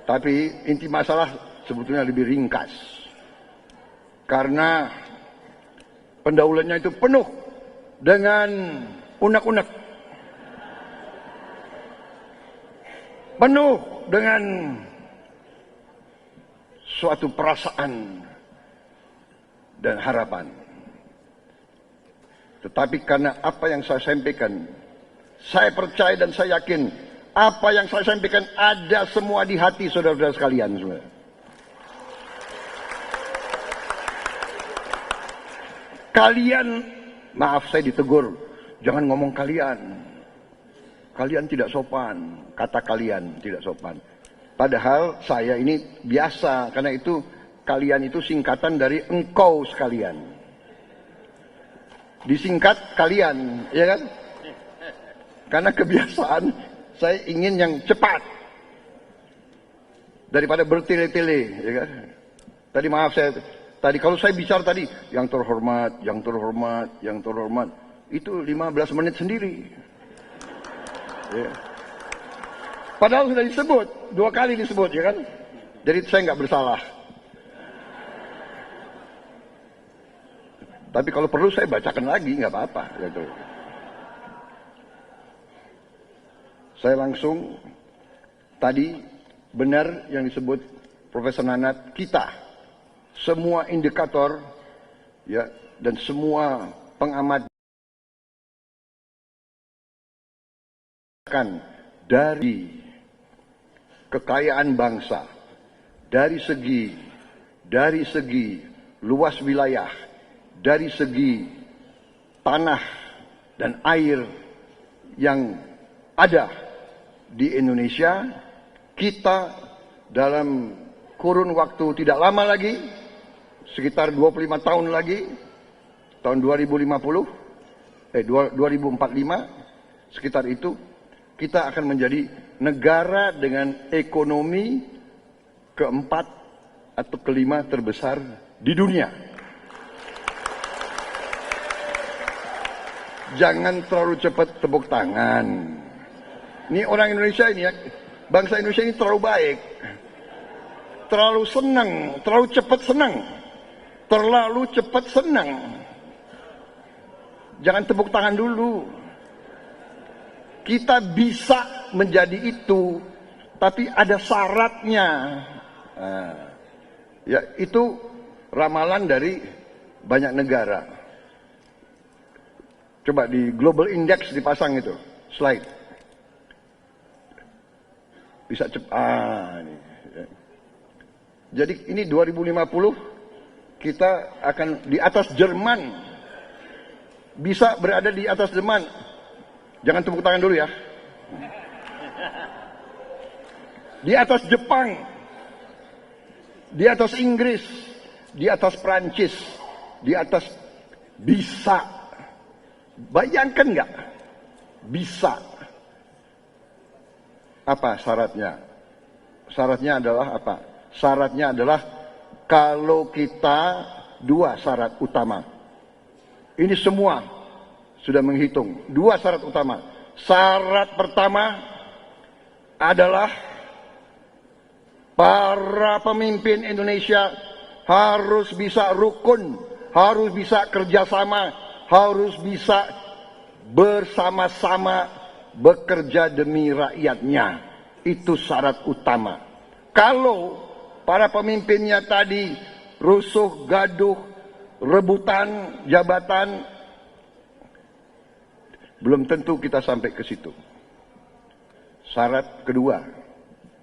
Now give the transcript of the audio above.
Tapi inti masalah sebetulnya lebih ringkas. Karena pendahuluannya itu penuh dengan unek-unek. Penuh dengan suatu perasaan dan harapan. Tetapi karena apa yang saya sampaikan, saya percaya dan saya yakin apa yang saya sampaikan ada semua di hati saudara-saudara sekalian semua. Kalian, maaf saya ditegur, jangan ngomong kalian. Kalian tidak sopan, kata kalian tidak sopan. Padahal saya ini biasa, karena itu kalian itu singkatan dari engkau sekalian. Disingkat kalian, ya kan? Karena kebiasaan saya ingin yang cepat daripada bertele-tele, ya kan? Tadi maaf tadi kalau saya bicara tadi yang terhormat, yang terhormat, yang terhormat, itu 15 menit sendiri. Ya. Padahal sudah disebut, 2 kali disebut, ya kan? Jadi saya nggak bersalah. Tapi kalau perlu saya bacakan lagi, nggak apa-apa. Gitu. Saya langsung, tadi benar yang disebut Profesor Nanat, kita, semua indikator, ya, dan semua pengamat dari kekayaan bangsa, dari segi luas wilayah, dari segi tanah dan air yang ada di Indonesia, kita dalam kurun waktu tidak lama lagi, sekitar 25 tahun lagi, tahun 2045, sekitar itu, kita akan menjadi negara dengan ekonomi keempat atau kelima terbesar di dunia. Jangan terlalu cepat tepuk tangan. Ini orang Indonesia ini ya, bangsa Indonesia ini terlalu baik. Terlalu senang, terlalu cepat senang. Terlalu cepat senang. Jangan tepuk tangan dulu. Kita bisa menjadi itu, tapi ada syaratnya. Nah, ya itu ramalan dari banyak negara. Coba di Global Index dipasang itu, slide. Bisa cepat. Ini. Jadi ini 2050 kita akan di atas Jerman. Bisa berada di atas Jerman. Jangan tepuk tangan dulu ya. Di atas Jepang. Di atas Inggris. Di atas Prancis. Di atas bisa. Bayangkan nggak? Bisa. Apa syaratnya? Syaratnya adalah apa? Syaratnya adalah kalau kita 2 syarat utama. Ini semua sudah menghitung 2 syarat utama. Syarat pertama adalah para pemimpin Indonesia harus bisa rukun, harus bisa kerjasama, harus bisa bersama-sama bekerja demi rakyatnya. Itu syarat utama. Kalau para pemimpinnya tadi rusuh, gaduh, rebutan jabatan, belum tentu kita sampai ke situ. Syarat kedua,